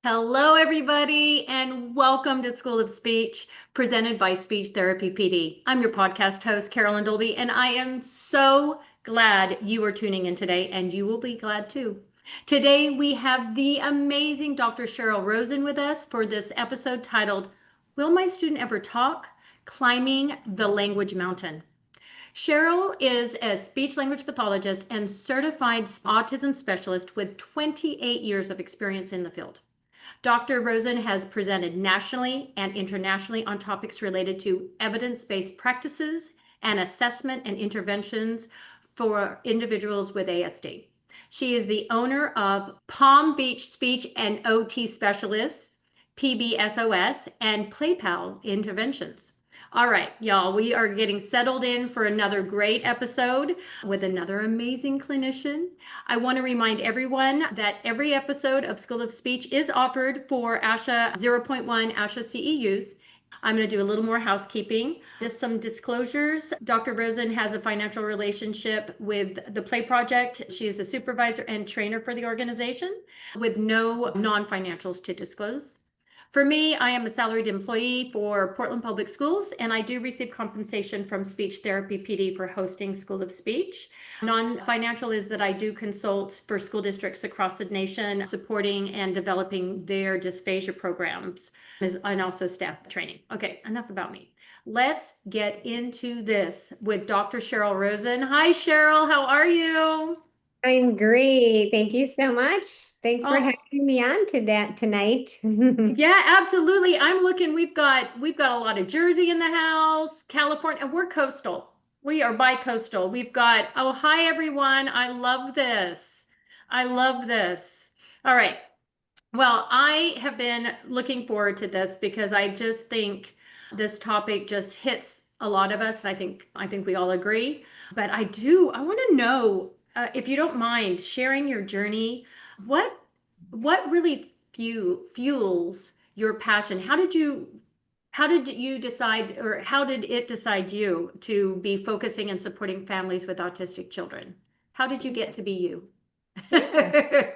Hello, everybody, and welcome to School of Speech, presented by Speech Therapy PD. I'm your podcast host, Carolyn Dolby, and I am so glad you are tuning in today, and you will be glad too. Today, we have the amazing Dr. Sheryl Rosin with us for this episode titled, Will My Student Ever Talk? Climbing the Language Mountain. Sheryl is a speech language pathologist and certified autism specialist with 28 years of experience in the field. Dr. Rosin has presented nationally and internationally on topics related to evidence-based practices and assessment and interventions for individuals with ASD. She is the owner of Palm Beach Speech and OT Specialists, PBSOS, and PlayPal Interventions. All right, y'all, we are getting settled in for another great episode with another amazing clinician. I want to remind everyone that every episode of School of Speech is offered for ASHA 0.1 ASHA CEUs. I'm going to do a little more housekeeping. Just some disclosures. Dr. Rosin has a financial relationship with the Play Project. She is the supervisor and trainer for the organization with no non-financials to disclose. For me, I am a salaried employee for Portland Public Schools, and I do receive compensation from Speech Therapy PD for hosting School of Speech. Non-financial is that I do consult for school districts across the nation, supporting and developing their dysphagia programs, and also staff training. Okay, enough about me. Let's get into this with Dr. Sheryl Rosin. Hi, Sheryl, how are you? I'm great. Thank you so much. Thanks for having Oh, me on to that tonight. yeah, absolutely. I'm looking, we've got a lot of Jersey in the house, California, and we're coastal. We are bi-coastal. We've got, oh, hi everyone. I love this. I love this. All right. Well, I have been looking forward to this because I just think this topic just hits a lot of us, and I think we all agree. But I want to know, if you don't mind sharing your journey, what what really fuels your passion? How did you decide, or how did it decide you to be focusing and supporting families with autistic children? How did you get to be you? Yeah.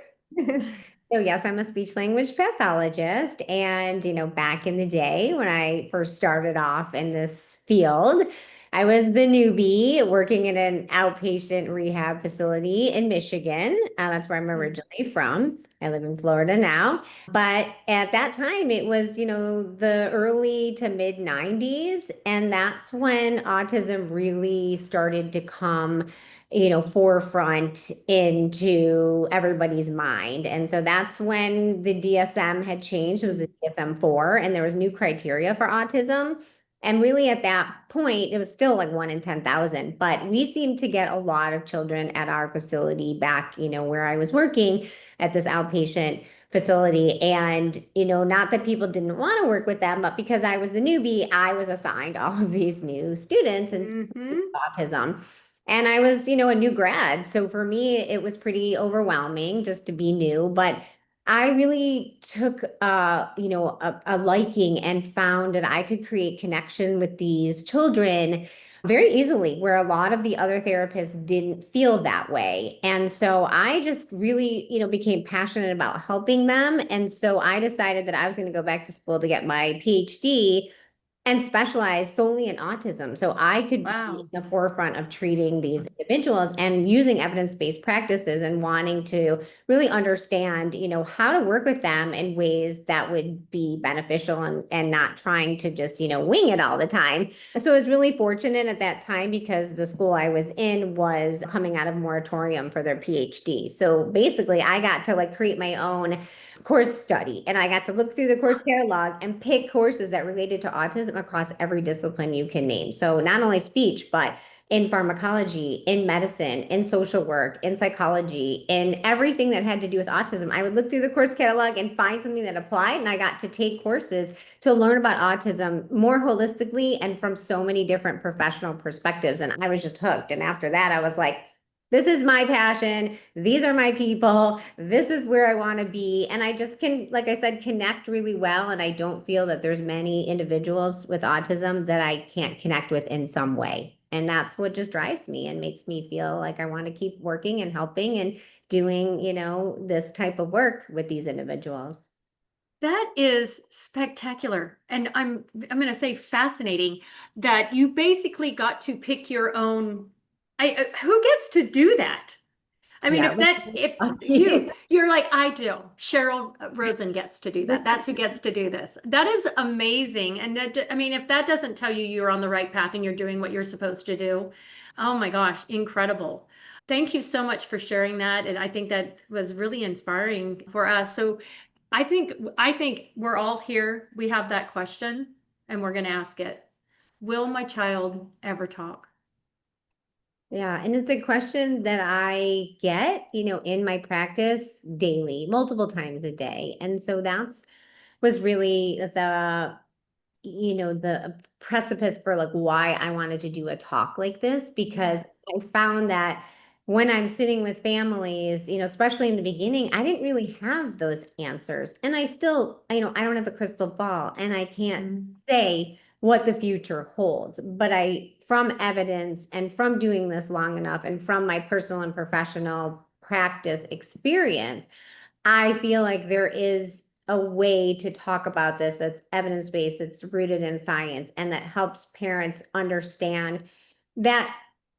So yes, I'm a speech language pathologist. And, back in the day when I first started off in this field, I was the newbie working in an outpatient rehab facility in Michigan. That's where I'm originally from. I live in Florida now. But at that time, it was, the early to mid 90s. And that's when autism really started to come forefront into everybody's mind. And so that's when the DSM had changed. It was the DSM-4, and there was new criteria for autism. And really at that point, it was still like 1 in 10,000, but we seemed to get a lot of children at our facility back, where I was working at this outpatient facility. And, not that people didn't want to work with them, but because I was the newbie, I was assigned all of these new students and Hmm. autism. And I was, a new grad. So for me, it was pretty overwhelming just to be new. But I really took, a liking and found that I could create connection with these children very easily, where a lot of the other therapists didn't feel that way. And so I just really, became passionate about helping them. And so I decided that I was going to go back to school to get my PhD and specialize solely in autism. So I could be in Wow. the forefront of treating these individuals and using evidence-based practices and wanting to really understand, how to work with them in ways that would be beneficial and not trying to just, wing it all the time. So I was really fortunate at that time because the school I was in was coming out of moratorium for their PhD. So basically I got to like create my own course study, and I got to look through the course catalog and pick courses that related to autism across every discipline you can name. So not only speech, but in pharmacology, in medicine, in social work, in psychology, in everything that had to do with autism. I would look through the course catalog and find something that applied, and I got to take courses to learn about autism more holistically and from so many different professional perspectives. And I was just hooked. And after that, I was like, this is my passion. These are my people. This is where I want to be. And I just can, like I said, connect really well. And I don't feel that there's many individuals with autism that I can't connect with in some way. And that's what just drives me and makes me feel like I want to keep working and helping and doing, this type of work with these individuals. That is spectacular. And I'm going to say fascinating that you basically got to pick your own. Who gets to do that? I mean, Yeah, if lucky. you're like, I do. Sheryl Rosin gets to do that. That's who gets to do this. That is amazing. And I mean, if that doesn't tell you you're on the right path and you're doing what you're supposed to do, oh my gosh, incredible. Thank you so much for sharing that. And I think that was really inspiring for us. So I think we're all here. We have that question and we're going to ask it. Will my child ever talk? Yeah, and it's a question that I get, in my practice daily, multiple times a day. And so that's was really the precipice for like why I wanted to do a talk like this, because I found that when I'm sitting with families, especially in the beginning, I didn't really have those answers. And I still, I don't have a crystal ball and I can't Mm. say what the future holds. But from evidence and from doing this long enough and from my personal and professional practice experience, I feel like there is a way to talk about this that's evidence-based, it's rooted in science, and that helps parents understand that,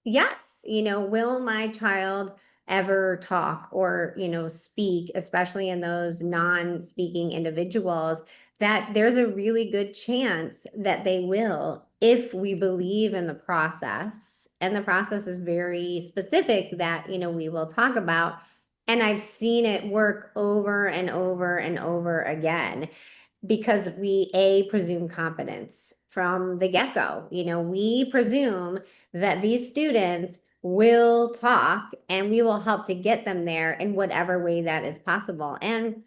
yes, will my child ever talk or, speak, especially in those non-speaking individuals, that there's a really good chance that they will if we believe in the process. And the process is very specific that, we will talk about. And I've seen it work over and over and over again because we presume competence from the get-go. We presume that these students will talk and we will help to get them there in whatever way that is possible. And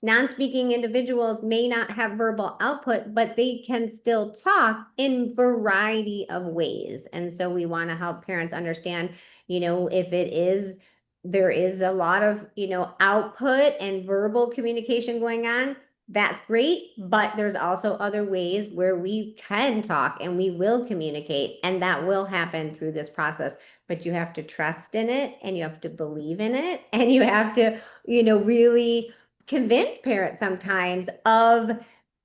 non-speaking individuals may not have verbal output, but they can still talk in variety of ways. And so we want to help parents understand, if there is a lot of, output and verbal communication going on, that's great, but there's also other ways where we can talk and we will communicate, and that will happen through this process. But you have to trust in it and you have to believe in it and you have to, really convince parents sometimes of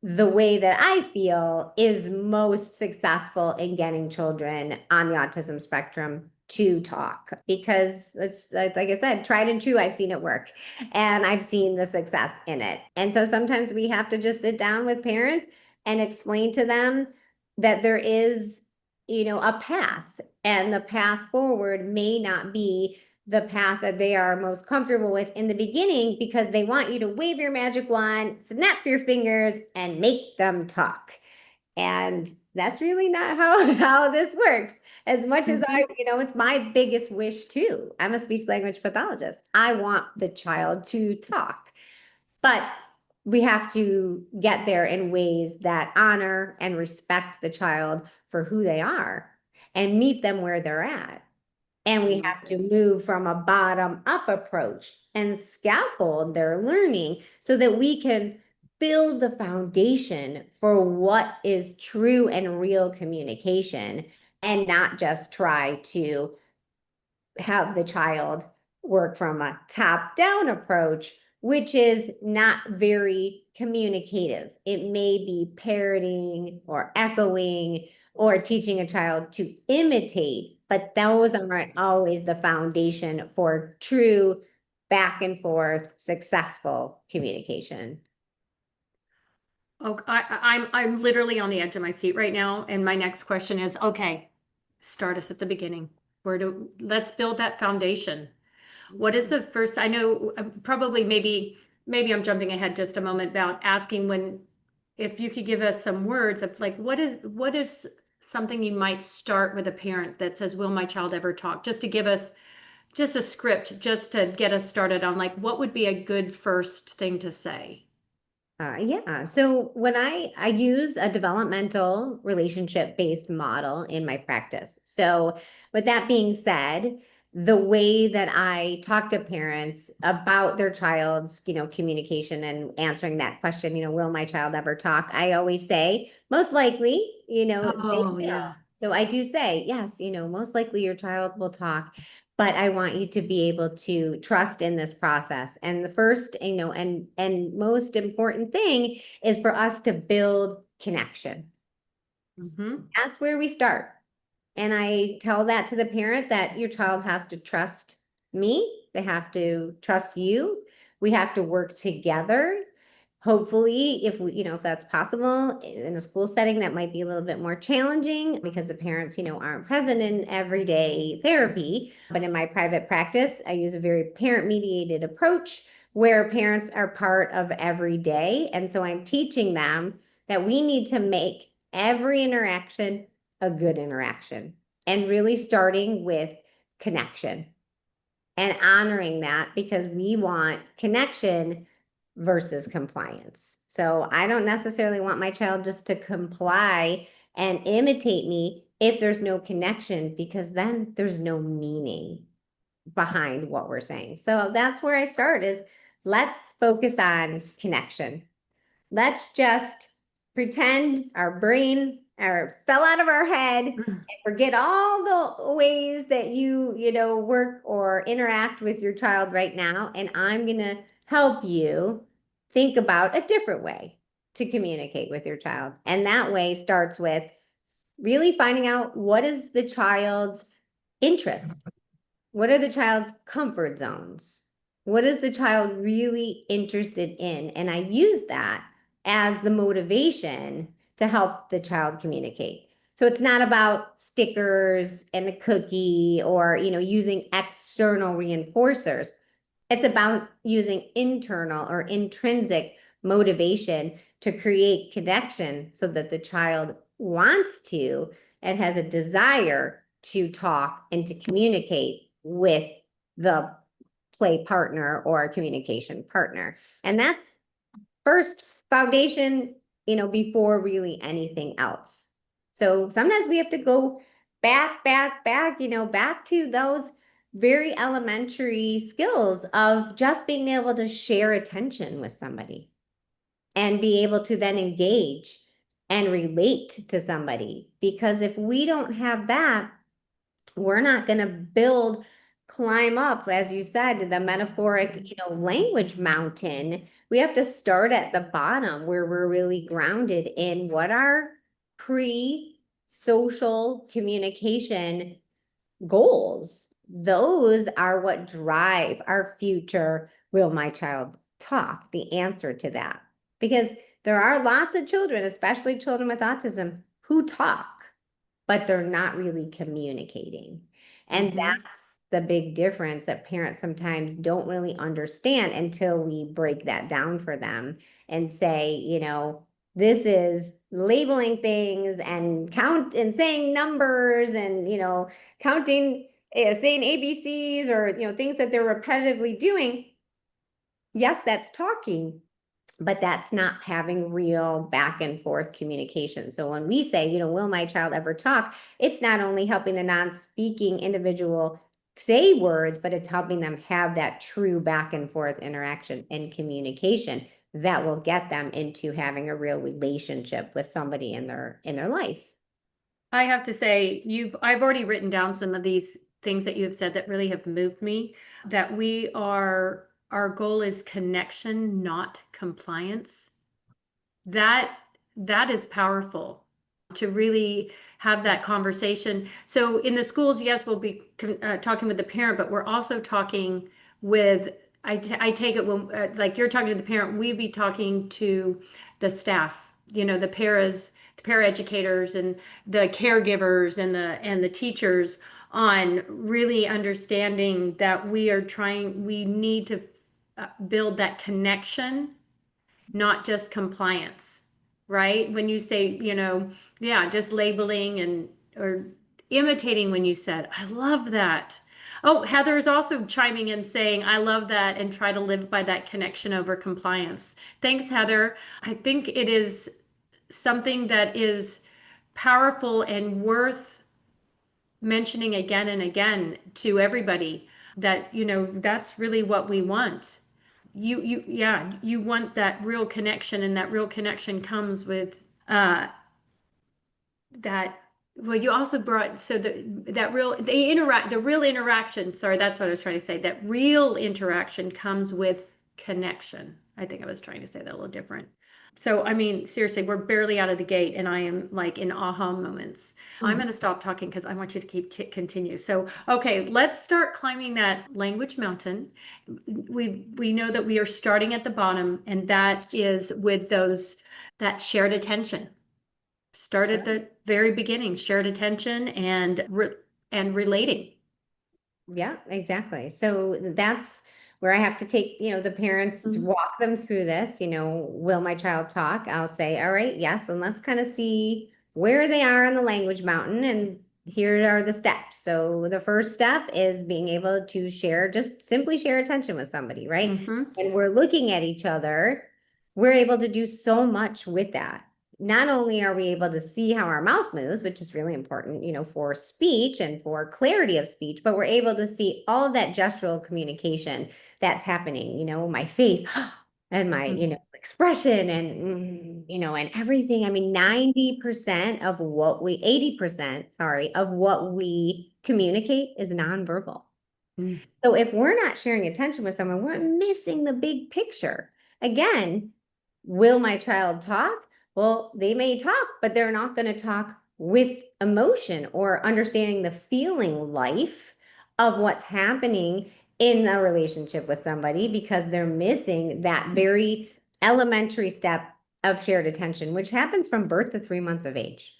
the way that I feel is most successful in getting children on the autism spectrum to talk, because it's like I said, tried and true. I've seen it work and I've seen the success in it. And so sometimes we have to just sit down with parents and explain to them that there is, a path, and the path forward may not be the path that they are most comfortable with in the beginning, because they want you to wave your magic wand, snap your fingers, and make them talk. And that's really not how this works. As much as Mhm. it's my biggest wish too. I'm a speech language pathologist. I want the child to talk. But we have to get there in ways that honor and respect the child for who they are and meet them where they're at. And I we love have to this. move from a bottom up approach and scaffold their learning so that we can build the foundation for what is true and real communication, and not just try to have the child work from a top down approach, which is not very communicative. It may be parroting or echoing or teaching a child to imitate, but those aren't always the foundation for true back and forth successful communication. Oh, I'm literally on the edge of my seat right now, and my next question is, okay, start us at the beginning. Let's build that foundation. What is the first, I know probably maybe I'm jumping ahead just a moment about asking when if you could give us some words of like what is something you might start with a parent that says, will my child ever talk? Just to give us just a script, just to get us started on like what would be a good first thing to say. Yeah. So when I use a developmental relationship based model in my practice. So with that being said, the way that I talk to parents about their child's, communication and answering that question, will my child ever talk? I always say, most likely, they Oh, will. yeah. So I do say, yes, most likely your child will talk. but I want you to be able to trust in this process. And the first, and most important thing is for us to build connection. That's where we start. And I tell that to the parent that your child has to trust me. They have to trust you. We have to work together. Hopefully, if that's possible in a school setting, that might be a little bit more challenging because the parents, aren't present in everyday therapy. But in my private practice, I use a very parent mediated approach where parents are part of every day. And so I'm teaching them that we need to make every interaction a good interaction and really starting with connection and honoring that because we want connection versus compliance. So I don't necessarily want my child just to comply and imitate me if there's no connection, because then there's no meaning behind what we're saying. So that's where I start is let's focus on connection. Let's just pretend our brain fell out of our head and forget all the ways that you work or interact with your child right now. And I'm going to help you think about a different way to communicate with your child. And that way starts with really finding out what is the child's interest. What are the child's comfort zones? What is the child really interested in? And I use that as the motivation to help the child communicate. So it's not about stickers and the cookie or, using external reinforcers. It's about using internal or intrinsic motivation to create connection so that the child wants to and has a desire to talk and to communicate with the play partner or communication partner. And that's first foundation, before really anything else. So sometimes we have to go back, back to those very elementary skills of just being able to share attention with somebody and be able to then engage and relate to somebody. Because if we don't have that, we're not going to climb up, as you said, the metaphoric, language mountain. We have to start at the bottom where we're really grounded in what our pre-social communication goals. Those are what drive our future. Will my child talk? The answer to that. Because there are lots of children, especially children with autism, who talk, but they're not really communicating. And that's the big difference that parents sometimes don't really understand until we break that down for them and say, this is labeling things and count and saying numbers and, counting, saying ABCs or, things that they're repetitively doing. Yes, that's talking, but that's not having real back and forth communication. So when we say, will my child ever talk? It's not only helping the non-speaking individual say words, but it's helping them have that true back and forth interaction and communication that will get them into having a real relationship with somebody in their life. I have to say, I've already written down some of these things that you have said that really have moved me, that our goal is connection, not compliance. That is powerful to really have that conversation. So in the schools, yes, we'll be talking with the parent, but we're also talking with, I take it when, like you're talking to the parent, we'd be talking to the staff, the para educators and the caregivers and the teachers on really understanding that we need to build that connection, not just compliance, right? When you say, yeah, just labeling or imitating when you said, I love that. Oh, Heather is also chiming in saying, I love that and try to live by that connection over compliance. Thanks, Heather. I think it is something that is powerful and worth mentioning again and again to everybody that, that's really what we want. You want that real connection, and that real connection comes with that Well, you also brought so the real interaction, sorry, that's what I was trying to say. That real interaction comes with connection. I think I was trying to say that a little different. So, I mean, seriously, we're barely out of the gate and I am like in aha moments. I'm going to stop talking because I want you to continue. So, okay, let's start climbing that language mountain. We know that we are starting at the bottom, and that is with that shared attention. Start at the very beginning, shared attention and relating. Yeah, exactly. So that's where I have to take, the parents to Mhm. walk them through this. Will my child talk? I'll say, all right, yes, and let's kind of see where they are on the language mountain. And here are the steps. So the first step is being able to just simply share attention with somebody, right? Mhm. When we're looking at each other, we're able to do so much with that. Not only are we able to see how our mouth moves, which is really important, for speech and for clarity of speech, but we're able to see all of that gestural communication that's happening, my face and my, Mhm. expression and, and everything. I mean, 90% of 80%, sorry, of what we communicate is nonverbal. Mhm. So if we're not sharing attention with someone, we're missing the big picture. Again, will my child talk? Well, they may talk, but they're not going to talk with emotion or understanding the feeling life of what's happening in a relationship with somebody because they're missing that very elementary step of shared attention, which happens from birth to 3 months of age.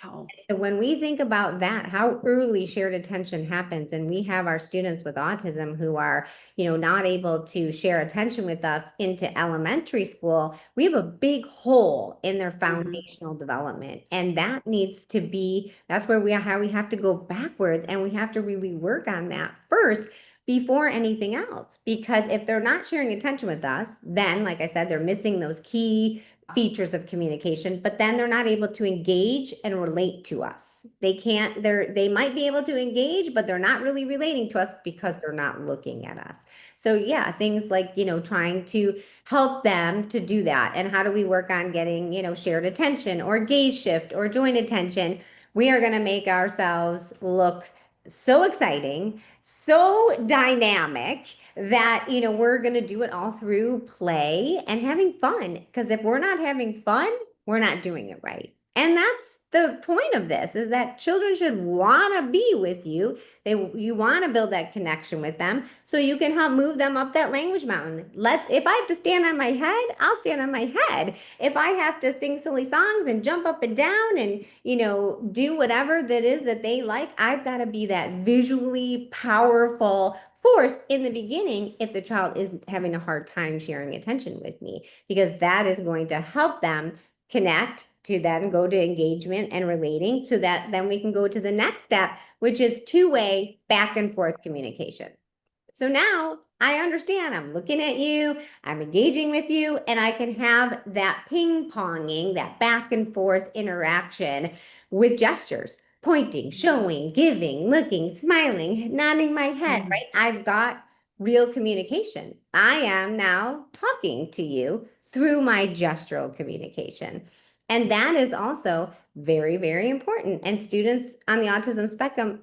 Wow. So when we think about that, how early shared attention happens, and we have our students with autism who are, not able to share attention with us into elementary school, we have a big hole in their Mhm. foundational development. And that's where how we have to go backwards, and we have to really work on that first before anything else. Because if they're not sharing attention with us, then, like I said, they're missing those key features of communication, but then they're not able to engage and relate to us. They might be able to engage, but they're not really relating to us because they're not looking at us. So yeah, things like, trying to help them to do that. And how do we work on getting, shared attention or gaze shift or joint attention? We are going to make ourselves look so exciting, so dynamic that, we're going to do it all through play and having fun. Because if we're not having fun, we're not doing it right. And that's the point of this, is that children should want to be with you. You want to build that connection with them so you can help move them up that language mountain. If I have to stand on my head, I'll stand on my head. If I have to sing silly songs and jump up and down and, do whatever that is that they like, I've got to be that visually powerful force in the beginning if the child is having a hard time sharing attention with me, because that is going to help them connect to then go to engagement and relating, so that then we can go to the next step, which is two-way back and forth communication. So now I understand, I'm looking at you, I'm engaging with you, and I can have that ping ponging, that back and forth interaction with gestures, pointing, showing, giving, looking, smiling, nodding my head, Mhm. right? I've got real communication. I am now talking to you through my gestural communication. And that is also very, very important. And students on the autism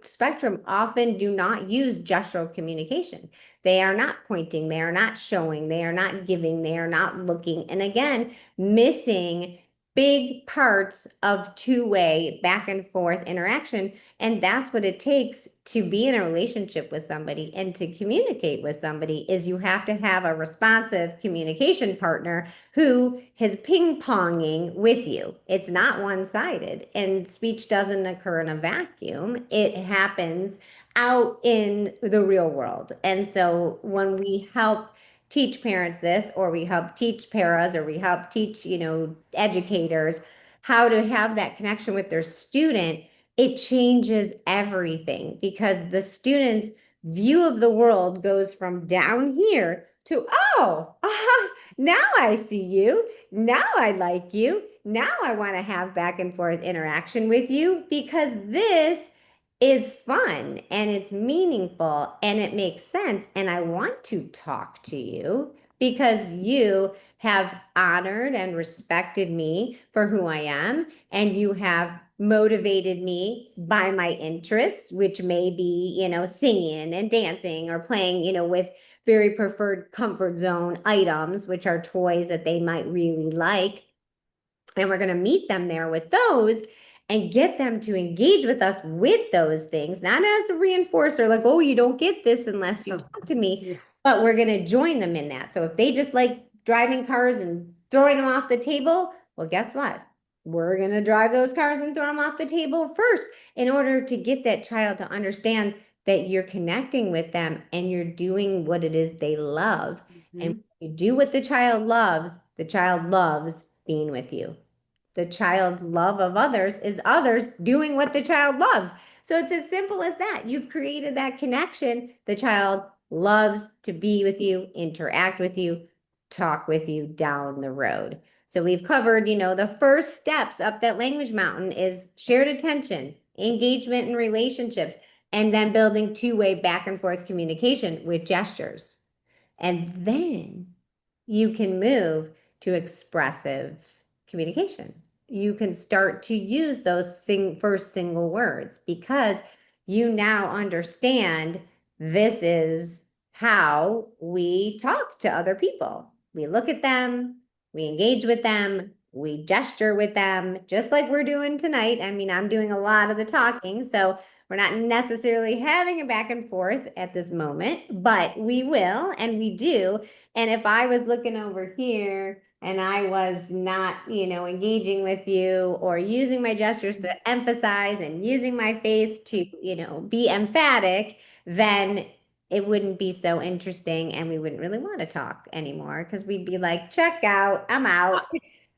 spectrum often do not use gestural communication. They are not pointing, they are not showing, they are not giving, they are not looking. And again, missing big parts of two-way back and forth interaction. And that's what it takes to be in a relationship with somebody and to communicate with somebody, is you have to have a responsive communication partner who is ping-ponging with you. It's not one-sided, and speech doesn't occur in a vacuum. It happens out in the real world. And so when we help teach parents this, or we help teach paras, or we help teach, educators how to have that connection with their student, it changes everything, because the student's view of the world goes from down here to, oh, now I see you. Now I like you. Now I want to have back and forth interaction with you, because this is fun and it's meaningful and it makes sense. And I want to talk to you because you have honored and respected me for who I am, and you have motivated me by my interests, which may be, singing and dancing or playing, with very preferred comfort zone items, which are toys that they might really like. And we're going to meet them there with those and get them to engage with us with those things, not as a reinforcer, like, oh, you don't get this unless you Oh, talk to me, yeah. but we're going to join them in that. So if they just like driving cars and throwing them off the table, well, guess what? We're going to drive those cars and throw them off the table first in order to get that child to understand that you're connecting with them and you're doing what it is they love. And Mhm. you do what the child loves being with you. The child's love of others is others doing what the child loves. So it's as simple as that. You've created that connection. The child loves to be with you, interact with you, talk with you down the road. So we've covered, the first steps up that language mountain is shared attention, engagement in relationships, and then building two-way back and forth communication with gestures. And then you can move to expressive communication. You can start to use those first single words because you now understand this is how we talk to other people. We look at them, we engage with them, we gesture with them, just like we're doing tonight. I mean, I'm doing a lot of the talking, so we're not necessarily having a back and forth at this moment, but we will and we do. And if I was looking over here and I was not, engaging with you or using my gestures to emphasize and using my face to, be emphatic, then it wouldn't be so interesting and we wouldn't really want to talk anymore because we'd be like, check out, I'm out.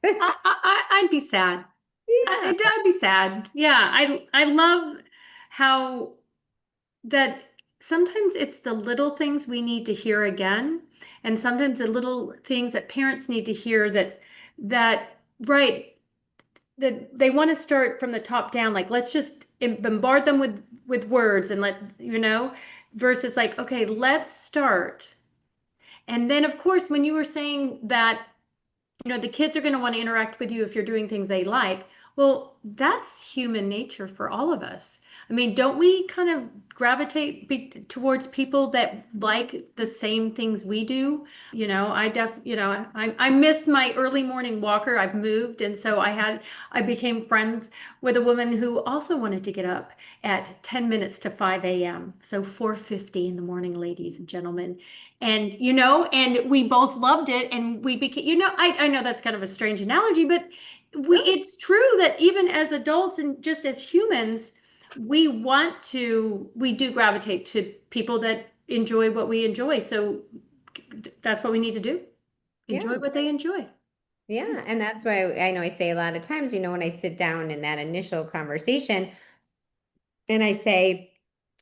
I'd be sad. Yeah. I'd be sad. Yeah, I love how that sometimes it's the little things we need to hear again, and sometimes the little things that parents need to hear that right that they want to start from the top down, like let's just bombard them with words and versus like, okay, let's start. And then of course when you were saying that the kids are going to want to interact with you if you're doing things they like. Well, that's human nature for all of us. I mean, don't we kind of gravitate towards people that like the same things we do? I miss my early morning walker. I've moved, and so I became friends with a woman who also wanted to get up at 10 minutes to 5 a.m. So 4:50 in the morning, ladies and gentlemen. And we both loved it and we became, I know that's kind of a strange analogy, but it's true that even as adults and just as humans, we do gravitate to people that enjoy what we enjoy. So that's what we need to do. Yeah. Enjoy what they enjoy. Yeah. And that's why I know I say a lot of times, when I sit down in that initial conversation and I say,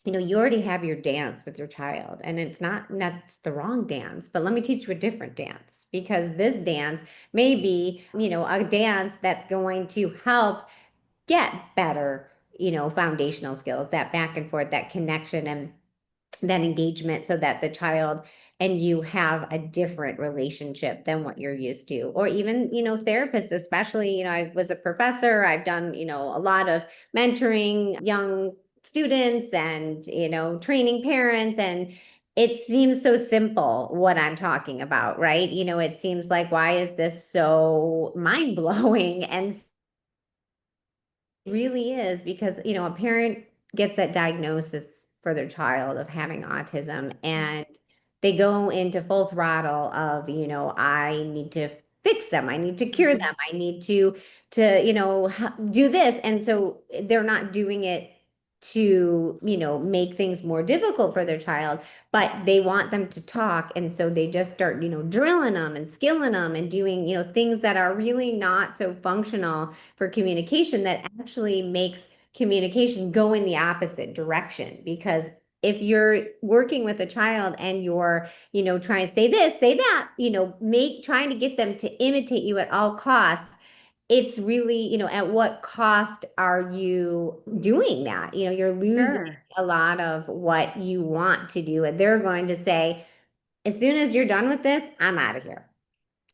you already have your dance with your child, and it's not that's the wrong dance, but let me teach you a different dance because this dance may be, a dance that's going to help get better, foundational skills, that back and forth, that connection and that engagement so that the child and you have a different relationship than what you're used to. Or even, therapists, especially, I was a professor, I've done, a lot of mentoring young students and, training parents, and it seems so simple what I'm talking about, right? It seems like, why is this so mind blowing? And really is because, a parent gets that diagnosis for their child of having autism and they go into full throttle of, I need to fix them. I need to cure Mhm. them. I need to, do this. And so they're not doing it to, make things more difficult for their child, but they want them to talk. And so they just start, drilling them and skilling them and doing, things that are really not so functional for communication that actually makes communication go in the opposite direction. Because if you're working with a child and you're, trying to say this, say that, trying to get them to imitate you at all costs, it's really, at what cost are you doing that? You're losing Sure. a lot of what you want to do. And they're going to say, as soon as you're done with this, I'm out of here.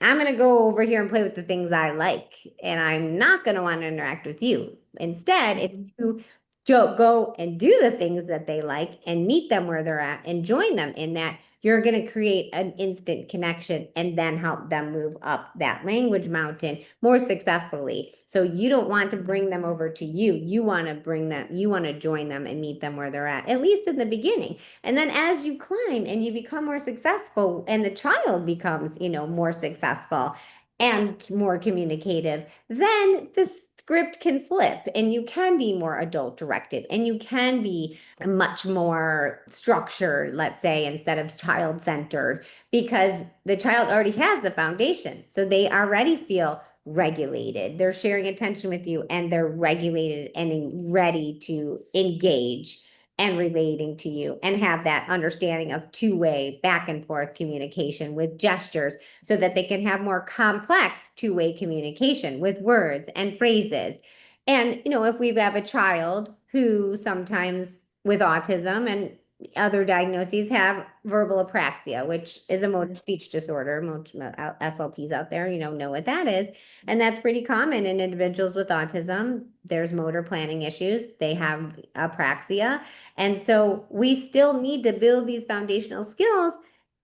I'm going to go over here and play with the things I like, and I'm not going to want to interact with you. Instead, if Mhm. you go and do the things that they like and meet them where they're at and join them in that, you're going to create an instant connection and then help them move up that language mountain more successfully. So you don't want to bring them over to you. You want to bring them, you want to join them and meet them where they're at least in the beginning. And then as you climb and you become more successful and the child becomes, more successful and more communicative, then the script can flip and you can be more adult directed and you can be much more structured, let's say, instead of child centered, because the child already has the foundation. So they already feel regulated. They're sharing attention with you and they're regulated and ready to engage and relating to you and have that understanding of two-way back and forth communication with gestures so that they can have more complex two-way communication with words and phrases. And, if we have a child who sometimes with autism and other diagnoses have verbal apraxia, which is a motor speech disorder. Most SLPs out there, know what that is. And that's pretty common in individuals with autism. There's motor planning issues. They have apraxia. And so we still need to build these foundational skills.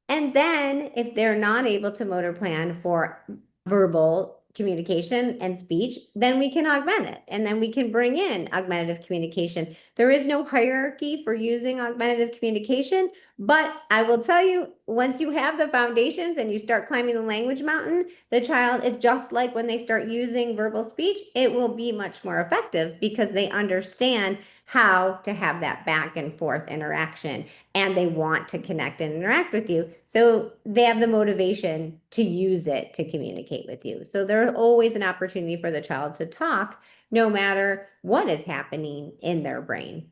And then if they're not able to motor plan for verbal communication and speech, then we can augment it. And then we can bring in augmentative communication. There is no hierarchy for using augmentative communication, but I will tell you, once you have the foundations and you start climbing the language mountain, the child is just like when they start using verbal speech, it will be much more effective because they understand how to have that back and forth interaction and they want to connect and interact with you. So they have the motivation to use it to communicate with you. So there's always an opportunity for the child to talk no matter what is happening in their brain.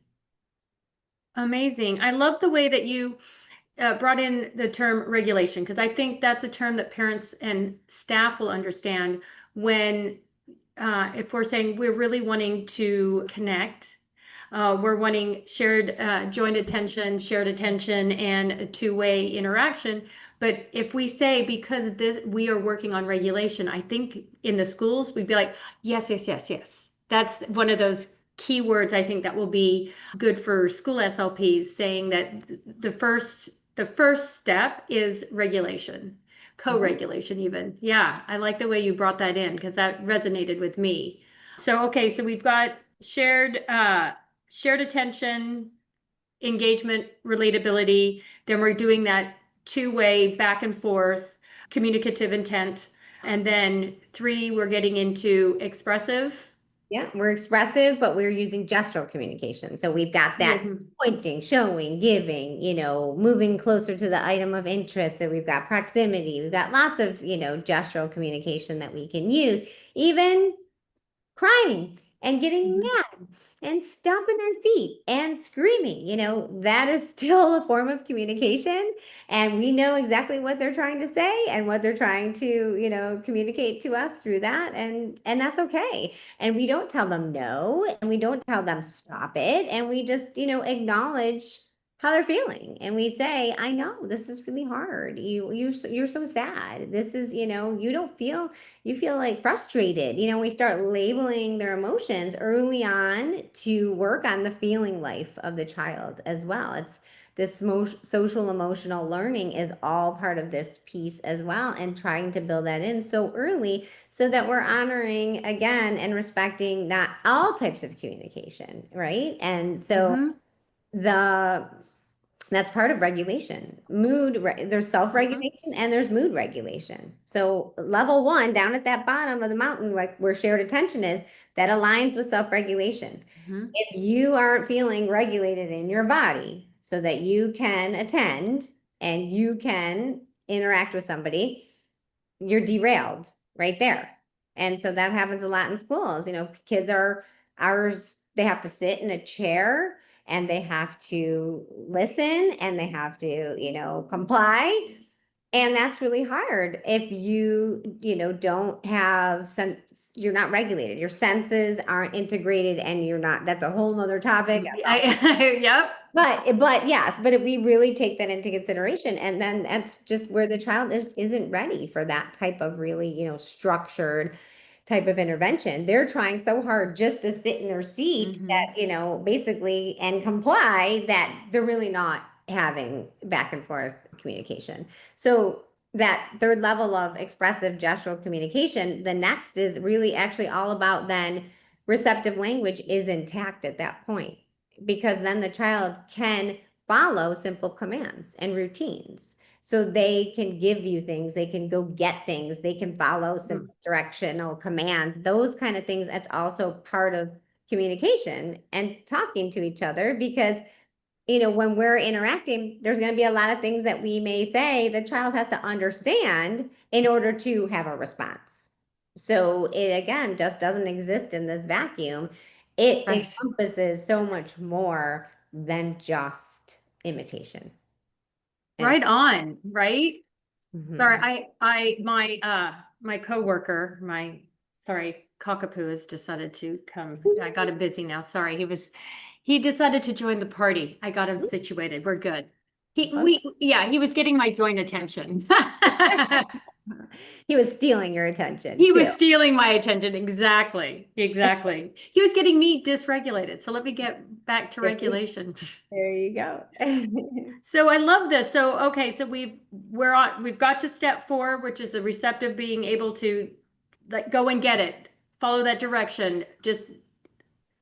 Amazing. I love the way that you brought in the term regulation because I think that's a term that parents and staff will understand when, if we're saying we're really wanting to connect, we're wanting shared, joint attention, shared attention, and a two-way interaction. But if we say because this we are working on regulation, I think in the schools we'd be like, yes, yes, yes, yes. That's one of those keywords I think that will be good for school SLPs, saying that the first step is regulation, Mhm. co-regulation even. Yeah, I like the way you brought that in because that resonated with me. So okay, so we've got shared attention, engagement, relatability. Then we're doing that two-way back and forth, communicative intent. And then three, we're getting into expressive. Yeah, we're expressive, but we're using gestural communication. So we've got that Mhm. pointing, showing, giving, moving closer to the item of interest. So we've got proximity. We've got lots of, gestural communication that we can use. Even crying and getting Mhm. mad and stomping our feet and screaming. That is still a form of communication. And we know exactly what they're trying to say and what they're trying to, communicate to us through that. And that's okay. And we don't tell them no, and we don't tell them stop it. And we just, acknowledge how they're feeling. And we say, I know this is really hard. You're so sad. This is, you feel like frustrated. We start labeling their emotions early on to work on the feeling life of the child as well. It's this social emotional learning is all part of this piece as well, and trying to build that in so early so that we're honoring again and respecting not all types of communication, right? And so Mhm. the that's part of regulation. There's Mhm. self-regulation and there's mood regulation. So level one, down at that bottom of the mountain, like where shared attention is, that aligns with self-regulation. Mhm. If you aren't feeling regulated in your body so that you can attend and you can interact with somebody, you're derailed right there. And so that happens a lot in schools. Kids are ours, they have to sit in a chair and they have to listen and they have to, comply. And that's really hard if don't have sense, you're not regulated, your senses aren't integrated, and you're not, that's a whole nother topic. Yep. But yes, but if we really take that into consideration, and then that's just where the child isn't ready for that type of really, structured type of intervention. They're trying so hard just to sit in their seat Mhm. that, basically and comply, that they're really not having back and forth communication. So that third level of expressive gestural communication, the next is really actually all about then receptive language is intact at that point, because then the child can follow simple commands and routines. So they can give you things, they can go get things, they can follow Mm. simple directional commands, those kind of things. That's also part of communication and talking to each other, because when we're interacting, there's going to be a lot of things that we may say the child has to understand in order to have a response. So it again just doesn't exist in this vacuum. It Right. encompasses so much more than just imitation. And Right on, right? Sorry, mhm. my coworker, sorry, cockapoo has decided to come. I got him busy now. Sorry. He decided to join the party. I got him situated. We're good. Yeah, he was getting my joint attention. He was stealing your attention He too. was stealing my attention. Exactly. Exactly. He was getting me dysregulated. So let me get back to regulation. There you go. So I love this. So okay, so we've got to step four, which is the receptive being able to like go and get it, follow that direction, just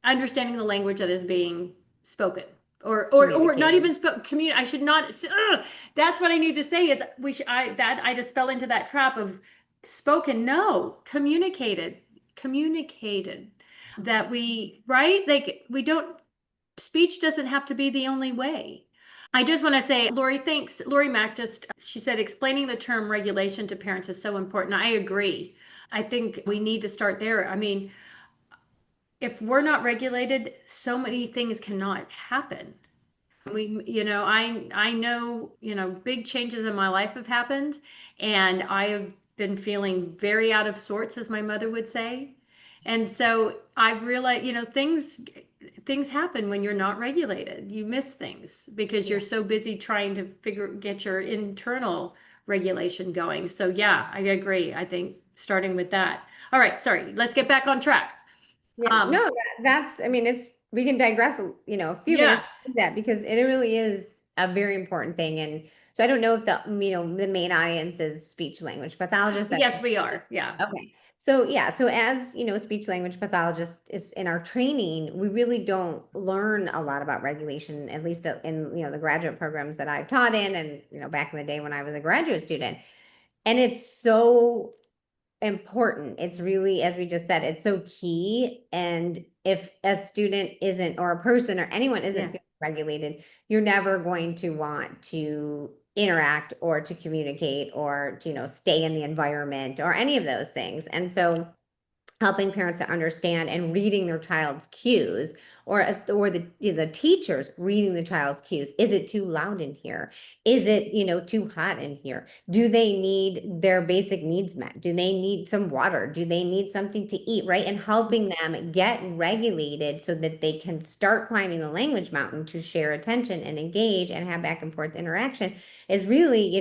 understanding the language that is being spoken. Or not Communicated. even spoke I should not that's what I need to say is I just fell into that trap of spoken. No, communicated that we right like we don't speech doesn't have to be the only way. I just want to say, Lori, thanks. Lori Mack she said, explaining the term regulation to parents is so important. I agree. I think we need to start there. I mean, if we're not regulated, so many things cannot happen. I know, big changes in my life have happened, and I have been feeling very out of sorts, as my mother would say. And so I've realized, things happen when you're not regulated. You miss things because you're Yeah. so busy trying to get your internal regulation going. So yeah, I agree. I think starting with that. All right, sorry, let's get back on track. Yeah, no, Um, I mean, we can digress, a few yeah. minutes into that, because it really is a very important thing. And so I don't know if the main audience is speech language pathologists. Yes, we are. Yeah. Okay. So yeah, so as speech language pathologist is in our training, we really don't learn a lot about regulation, at least in, the graduate programs that I've taught in, and, back in the day when I was a graduate student. And it's so important. It's really, as we just said, it's so key. And if a student isn't, or a person or anyone isn't Yeah. feeling regulated, you're never going to want to interact or to communicate or to, stay in the environment or any of those things. And so helping parents to understand and reading their child's cues, or the teachers reading the child's cues. Is it too loud in here? Is it, too hot in here? Do they need their basic needs met? Do they need some water? Do they need something to eat, right? And helping them get regulated so that they can start climbing the language mountain to share attention and engage and have back and forth interaction is really,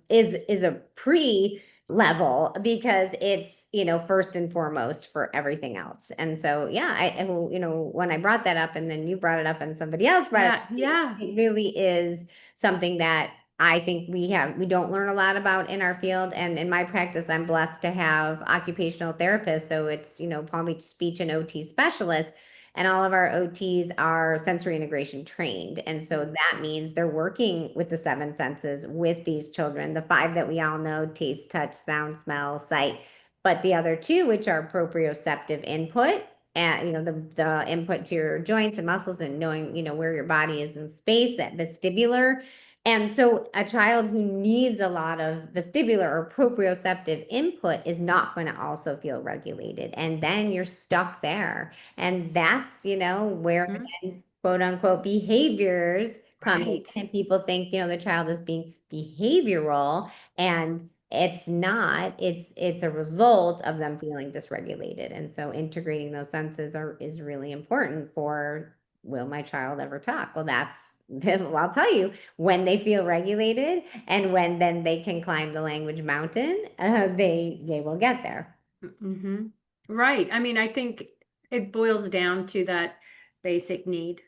is a pre level, because it's, first and foremost for everything else. And so, yeah, when I brought that up, and then you brought it up and somebody else brought it up, Yeah. Yeah. it really is something that I think we don't learn a lot about in our field. And in my practice, I'm blessed to have occupational therapists. So it's, Palm Beach speech and OT specialists. And all of our OTs are sensory integration trained. And so that means they're working with the seven senses with these children, the five that we all know: taste, touch, sound, smell, sight. But the other two, which are proprioceptive input, and the input to your joints and muscles, and knowing, where your body is in space, that vestibular. And so a child who needs a lot of vestibular or proprioceptive input is not going to also feel regulated. And then you're stuck there. And that's, where Mhm. again, quote unquote behaviors come in, Right. and people think, the child is being behavioral, and it's not. It's a result of them feeling dysregulated. And so integrating those senses is really important for will my child ever talk? Well, well, I'll tell you, when they feel regulated and when then they can climb the language mountain, they will get there. Mm-hmm. Right. I mean, I think it boils down to that basic need.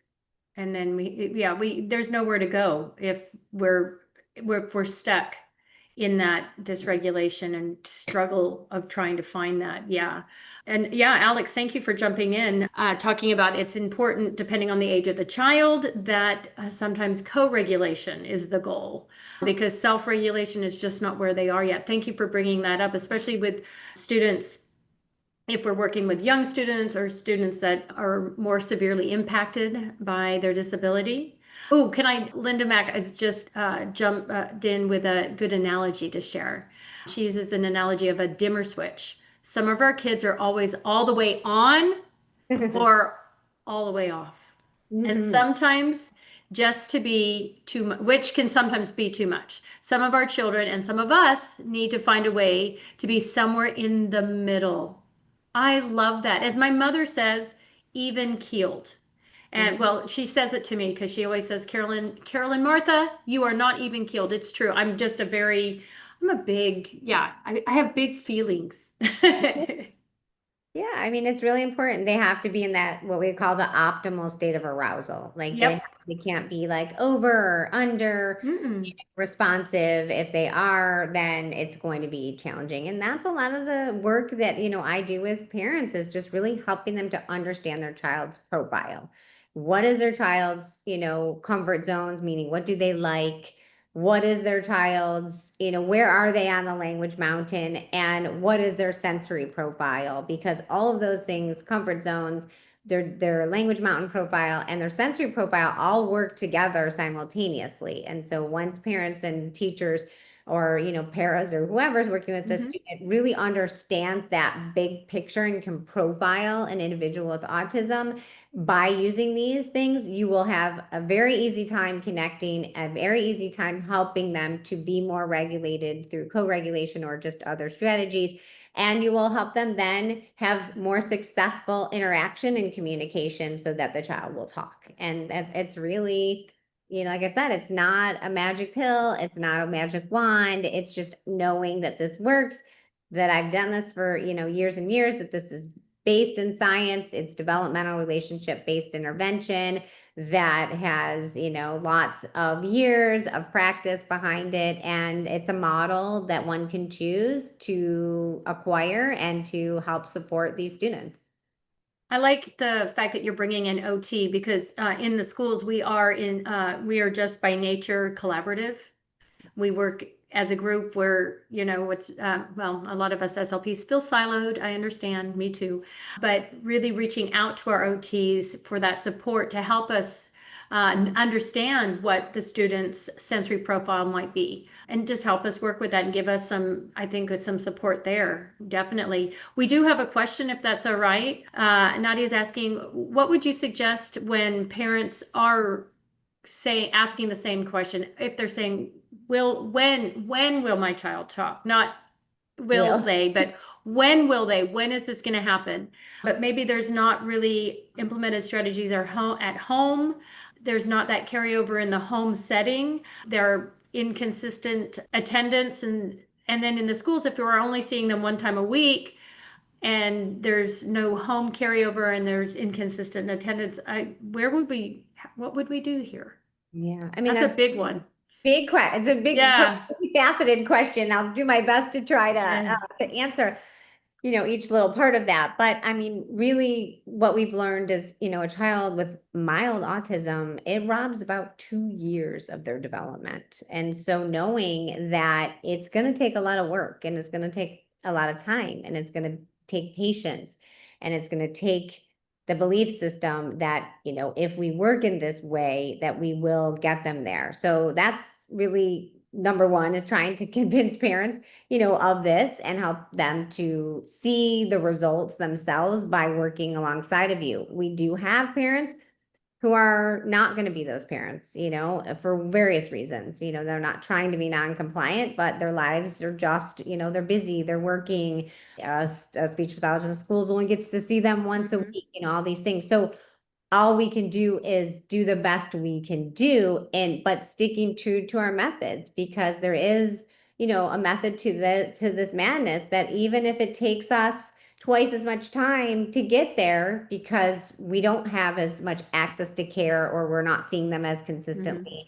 And then there's nowhere to go if we're stuck in that dysregulation and struggle of trying to find that. Yeah. And yeah, Alex, thank you for jumping in, talking about it's important, depending on the age of the child, that sometimes co-regulation is the goal because self-regulation is just not where they are yet. Thank you for bringing that up, especially with students, if we're working with young students or students that are more severely impacted by their disability. Oh, Linda Mack has just jumped in with a good analogy to share. She uses an analogy of a dimmer switch. Some of our kids are always all the way on or all the way off. And Mhm. sometimes just to be too much, which can sometimes be too much. Some of our children and some of us need to find a way to be somewhere in the middle. I love that. As my mother says, even keeled. And Mhm. well, she says it to me because she always says, Carolyn Martha, you are not even keeled. It's true. I'm a big, yeah, I have big feelings. Yeah, I mean, it's really important. They have to be in that what we call the optimal state of arousal. Like Yep. they can't be like over or under Mm-mm. responsive. If they are, then it's going to be challenging. And that's a lot of the work that, I do with parents is just really helping them to understand their child's profile. What is their child's, comfort zones, meaning what do they like? What is their child's, where are they on the language mountain, and what is their sensory profile? Because all of those things, comfort zones, their language mountain profile and their sensory profile all work together simultaneously. And so once parents and teachers or paras or whoever's working with the Mm-hmm. student really understands that big picture and can profile an individual with autism by using these things, you will have a very easy time connecting, a very easy time helping them to be more regulated through co-regulation or just other strategies. And you will help them then have more successful interaction and communication so that the child will talk. And it's really, like I said, it's not a magic pill. It's not a magic wand. It's just knowing that this works, that I've done this for, years and years, that this is based in science. It's developmental relationship based intervention that has, lots of years of practice behind it. And it's a model that one can choose to acquire and to help support these students. I like the fact that you're bringing in OT because in the schools we are just by nature collaborative. We work as a group where, well, a lot of us SLPs feel siloed. I understand, me too. But really reaching out to our OTs for that support to help us understand what the student's sensory profile might be and just help us work with that and give us some, I think, with some support there. Definitely. We do have a question, if that's all right. Nadia's asking, what would you suggest when parents are asking the same question if they're saying when will my child talk, not will Will. they, but when is this going to happen, but maybe there's not really implemented strategies at home, there's not that carryover in the home setting, there are inconsistent attendance, and then in the schools if you're only seeing them one time a week and there's no home carryover and there's inconsistent attendance, what would we do here? Yeah. I mean, That's a that's big one. big question. It's a big, so Yeah. faceted question. I'll do my best to try Yeah. to answer, each little part of that. But I mean, really what we've learned is, a child with mild autism, it robs about 2 years of their development. And so knowing that it's going to take a lot of work and it's going to take a lot of time and it's going to take patience and it's going to take the belief system that, if we work in this way, that we will get them there. So that's really number one, is trying to convince parents of this and help them to see the results themselves by working alongside of you. We do have parents who are not going to be those parents, for various reasons. They're not trying to be non-compliant, but their lives are just, they're busy, they're working. A speech pathologist schools only gets to see them once a Mhm. week, all these things. So all we can do is do the best we can do, and but sticking true to our methods, because there is, a method to this madness, that even if it takes us twice as much time to get there because we don't have as much access to care, or we're not seeing them as consistently,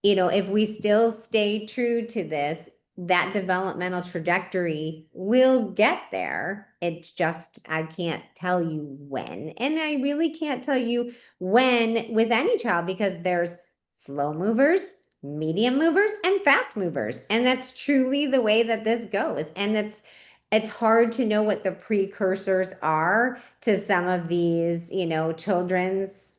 if we still stay true to this, that developmental trajectory will get there. It's just, I can't tell you when. And I really can't tell you when with any child, because there's slow movers, medium movers, and fast movers. And that's truly the way that this goes. And it's hard to know what the precursors are to some of these, children's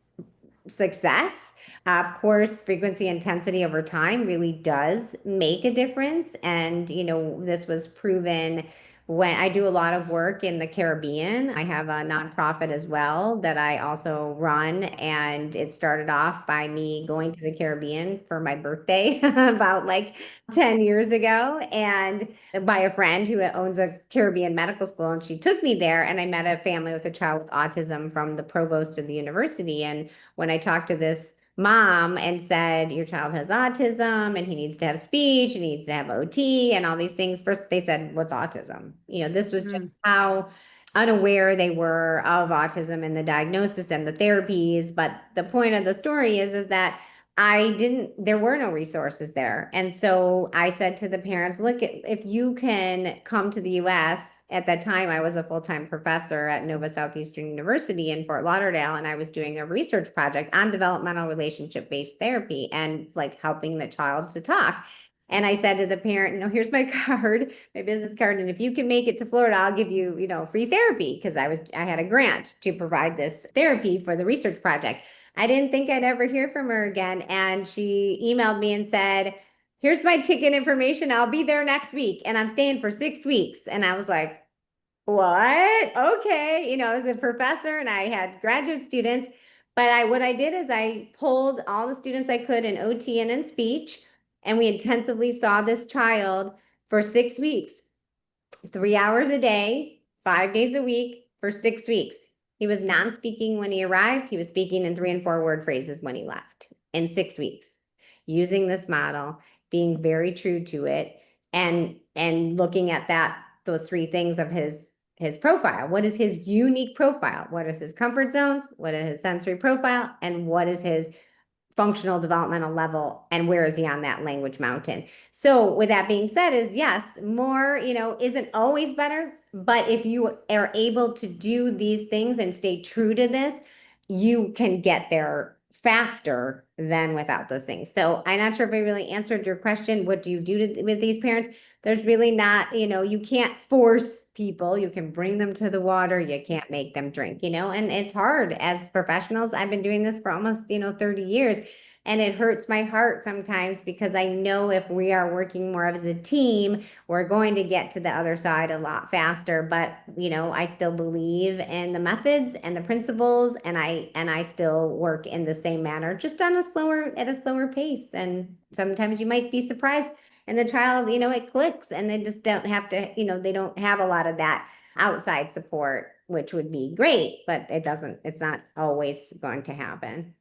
success. Of course, frequency intensity over time really does make a difference. And, this was proven when I do a lot of work in the Caribbean. I have a nonprofit as well that I also run. And it started off by me going to the Caribbean for my birthday about like 10 years ago, and by a friend who owns a Caribbean medical school. And she took me there, and I met a family with a child with autism from the provost of the university. And when I talked to this mom and said, your child has autism and he needs to have speech, and he needs to have OT and all these things, first they said, what's autism? This was just how unaware they were of autism and the diagnosis and the therapies. But the point of the story is that there were no resources there. And so I said to the parents, look, if you can come to the US, at that time, I was a full-time professor at Nova Southeastern University in Fort Lauderdale, and I was doing a research project on developmental relationship-based therapy and like helping the child to talk. And I said to the parent, here's my card, my business card. And if you can make it to Florida, I'll give you, free therapy, because I had a grant to provide this therapy for the research project. I didn't think I'd ever hear from her again. And she emailed me and said, here's my ticket information. I'll be there next week, and I'm staying for 6 weeks. And I was like, what? Okay. I was a professor and I had graduate students, but what I did is I pulled all the students I could in OT and in speech, and we intensively saw this child for 6 weeks, 3 hours a day, 5 days a week for 6 weeks. He was non-speaking when he arrived. He was speaking in 3 and 4 word phrases when he left, in 6 weeks, using this model, being very true to it, and looking at those 3 things of his profile. What is his unique profile? What is his comfort zones? What is his sensory profile? And what is his functional developmental level, and where is he on that language mountain? So with that being said, is yes, more, isn't always better, but if you are able to do these things and stay true to this, you can get there faster than without those things. So I'm not sure if I really answered your question. What do you do with these parents? There's really not, you can't force people. You can bring them to the water. You can't make them drink, and it's hard as professionals. I've been doing this for almost, 30 years. And it hurts my heart sometimes, because I know if we are working more as a team, we're going to get to the other side a lot faster. But, I still believe in the methods and the principles, and I still work in the same manner, just at a slower pace. And sometimes you might be surprised, and the child, it clicks, and they just don't have to, they don't have a lot of that outside support, which would be great, but it's not always going to happen.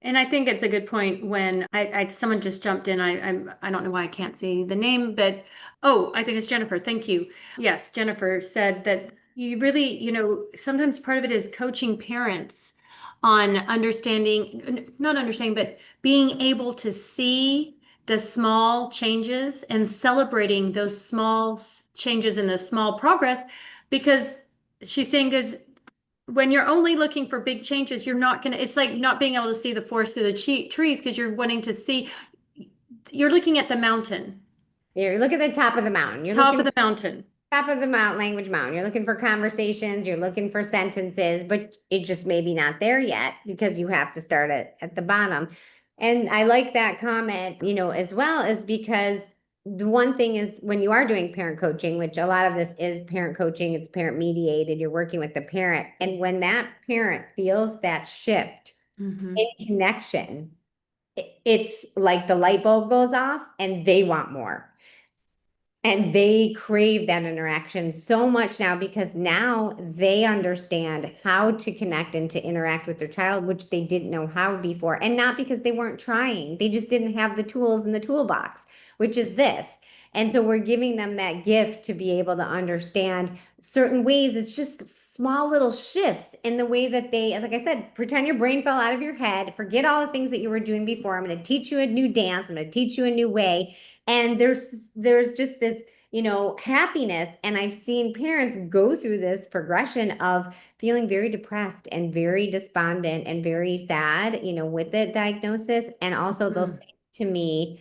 And I think it's a good point when someone just jumped in. I don't know why I can't see the name, but I think it's Jennifer. Thank you. Yes, Jennifer said that you really, sometimes part of it is coaching parents on not understanding, but being able to see the small changes and celebrating those small changes and the small progress, because she's saying there's when you're only looking for big changes, you're not going to, it's like not being able to see the forest through the trees, because you're wanting to see, you're looking at the mountain, You look at the top of the mountain. You're top looking of the mountain. top of the mountain, language mountain. You're looking for conversations, you're looking for sentences, but it just maybe not there yet, because you have to start at the bottom. And I like that comment, as well, is because the one thing is, when you are doing parent coaching, which a lot of this is parent coaching, it's parent mediated, you're working with the parent. And when that parent feels that shift in connection, it's like the light bulb goes off and they want more. And they crave that interaction so much now because now they understand how to connect and to interact with their child, which they didn't know how before. And not because they weren't trying, they just didn't have the tools in the toolbox, which is this. And so we're giving them that gift to be able to understand certain ways. It's just small little shifts in the way that they, like I said, pretend your brain fell out of your head, forget all the things that you were doing before. I'm going to teach you a new dance. I'm going to teach you a new way. And there's just this, happiness. And I've seen parents go through this progression of feeling very depressed and very despondent and very sad, with the diagnosis. And also they'll say to me,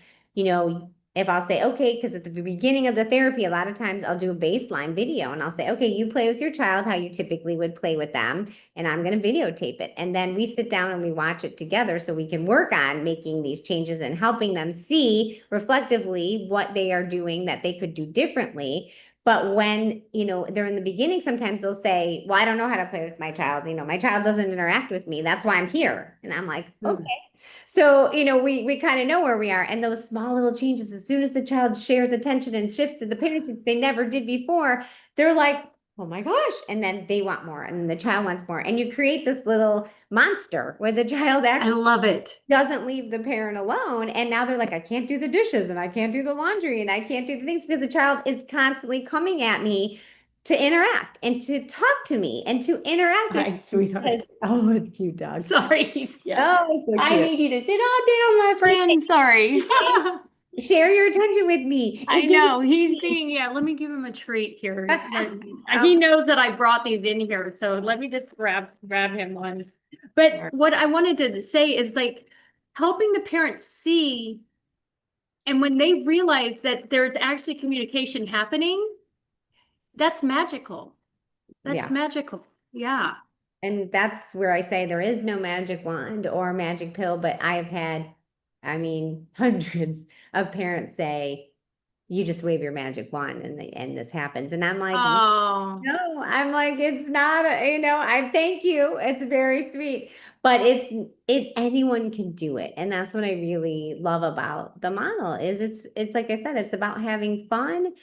if I'll say, okay, because at the beginning of the therapy, a lot of times I'll do a baseline video and I'll say, okay, you play with your child how you typically would play with them, and I'm going to videotape it. And then we sit down and we watch it together so we can work on making these changes and helping them see reflectively what they are doing that they could do differently. But when, they're in the beginning, sometimes they'll say, well, I don't know how to play with my child. My child doesn't interact with me. That's why I'm here. And I'm like, okay. So, we kind of know where we are. And those small little changes, as soon as the child shares attention and shifts to the parents, which they never did before, they're like, oh my gosh. And then they want more. And the child wants more. And you create this little monster where the child I actually love it. doesn't leave the parent alone. And now they're like, I can't do the dishes and I can't do the laundry and I can't do the things because the child is constantly coming at me to interact and to talk to me and to interact with Hi, me sweetheart. because, oh, it's cute, dog. Sorry. Yeah. Oh, it's so I cute. need you to sit on down, my friend. Sorry. Share your attention with me. I It gives know he's me. being, yeah, let me give him a treat here. He knows that I brought these in here, so let me just grab him one. But what I wanted to say is like helping the parents see, and when they realize that there's actually communication happening, that's magical. That's Yeah. magical. Yeah. And that's where I say there is no magic wand or magic pill, but I've had, hundreds of parents say, you just wave your magic wand and this happens. And I'm like, Oh, no, I'm like, it's not, I thank you. It's very sweet, but anyone can do it. And that's what I really love about the model is it's like I said, it's about having fun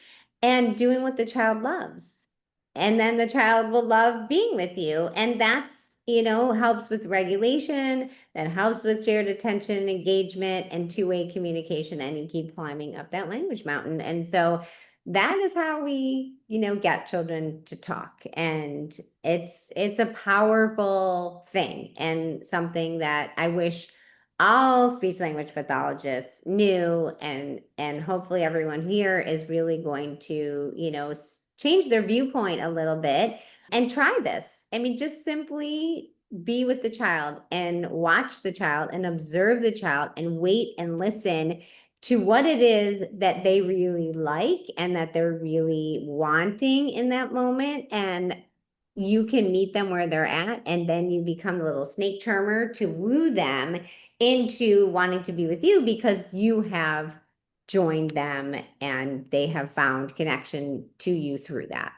and doing what the child loves. And then the child will love being with you. And that's, helps with regulation, that helps with shared attention, engagement, and two-way communication. And you keep climbing up that language mountain. And so that is how we, get children to talk. And it's a powerful thing and something that I wish all speech language pathologists knew, and hopefully everyone here is really going to, change their viewpoint a little bit and try this. Just simply be with the child and watch the child and observe the child and wait and listen to what it is that they really like and that they're really wanting in that moment. And you can meet them where they're at, and then you become a little snake charmer to woo them into wanting to be with you because you have joined them and they have found connection to you through that.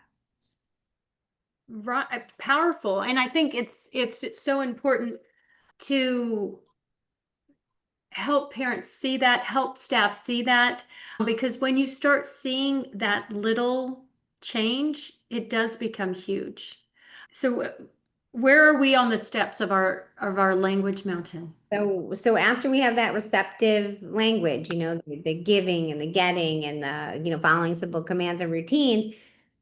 right. Powerful. And I think it's so important to help parents see that, help staff see that, because when you start seeing that little change, it does become huge. So where are we on the steps of our language mountain? So after we have that receptive language, the giving and the getting and the, following simple commands and routines,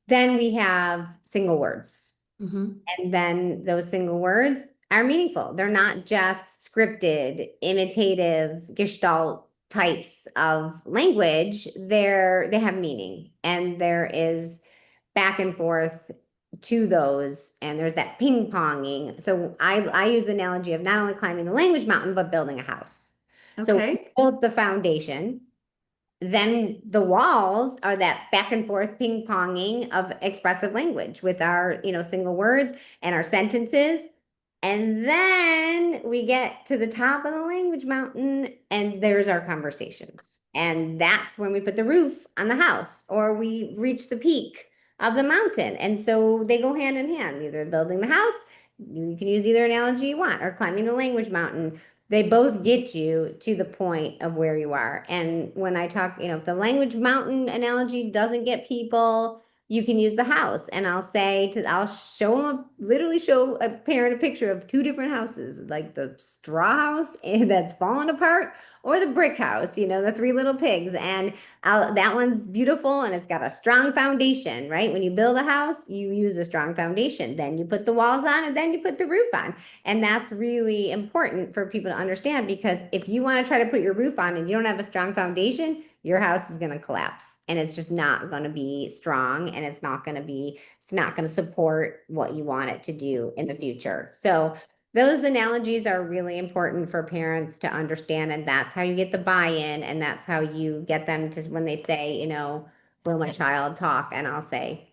then we have single words. And then those single words are meaningful. They're not just scripted, imitative, gestalt types of language. They have meaning, and there is back and forth to those, and there's that ping ponging. So I use the analogy of not only climbing the language mountain, but building a house. So we Okay. built the foundation, then the walls are that back and forth ping ponging of expressive language with our, single words and our sentences. And then we get to the top of the language mountain and there's our conversations. And that's when we put the roof on the house or we reach the peak of the mountain. And so they go hand in hand, either building the house, you can use either analogy you want, or climbing the language mountain. they both get you to the point of where you are. And when I talk, if the language mountain analogy doesn't get people, you can use the house. And I'll show them, literally show a parent a picture of two different houses, like the straw house that's fallen apart or the brick house, the three little pigs. And that one's beautiful and it's got a strong foundation, right? When you build a house, you use a strong foundation. Then you put the walls on and then you put the roof on. And that's really important for people to understand, because if you want to try to put your roof on and you don't have a strong foundation, your house is going to collapse and it's just not going to be strong, and it's not going to support what you want it to do in the future. So those analogies are really important for parents to understand, and that's how you get the buy-in, and that's how you get them to, when they say, will my child talk? And I'll say,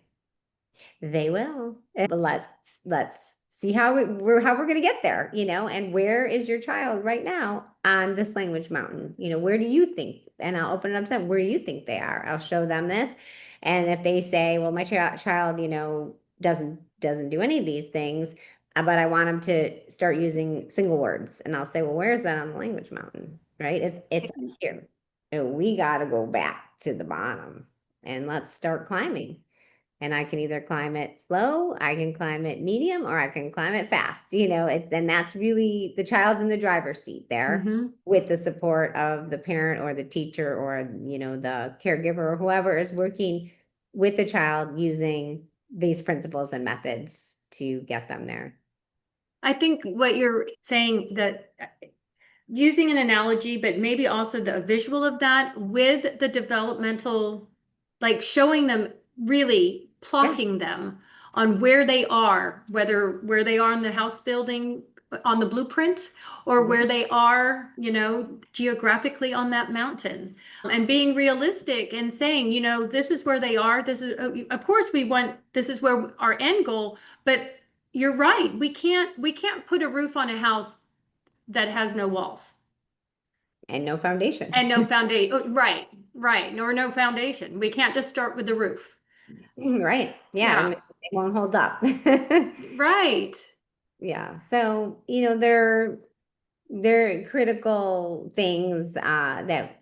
they will. But let's see how we're going to get there, and where is your child right now on this language mountain? Where do you think? And I'll open it up to them. Where do you think they are? I'll show them this. And if they say, well, my child, doesn't do any of these things, but I want them to start using single words. And I'll say, well, where's that on the language mountain? Right? It's up here. And we got to go back to the bottom and let's start climbing. And I can either climb it slow, I can climb it medium, or I can climb it fast. And that's really, the child's in the driver's seat there with the support of the parent or the teacher or, the caregiver or whoever is working with the child using these principles and methods to get them there. I think what you're saying, that using an analogy, but maybe also the visual of that with the developmental, like showing them, really plotting them on where they are, where they are in the house building on the blueprint, or where they are, geographically on that mountain, and being realistic and saying, this is where they are. This is, of course, this is where our end goal, but you're right. We can't put a roof on a house that has no walls and no foundation. and no foundation. Right. Or no foundation. We can't just start with the roof. Right. Yeah. And it won't hold up. Right. Yeah. So, they're critical things that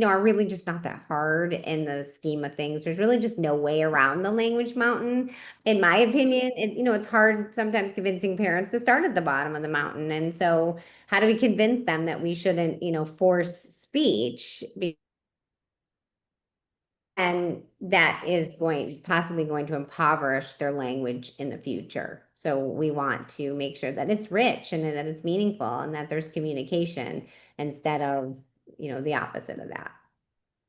are really just not that hard in the scheme of things. There's really just no way around the language mountain, in my opinion. It's hard sometimes convincing parents to start at the bottom of the mountain. And so how do we convince them that we shouldn't, force speech? And that is possibly going to impoverish their language in the future. So we want to make sure that it's rich and that it's meaningful and that there's communication instead of, the opposite of that.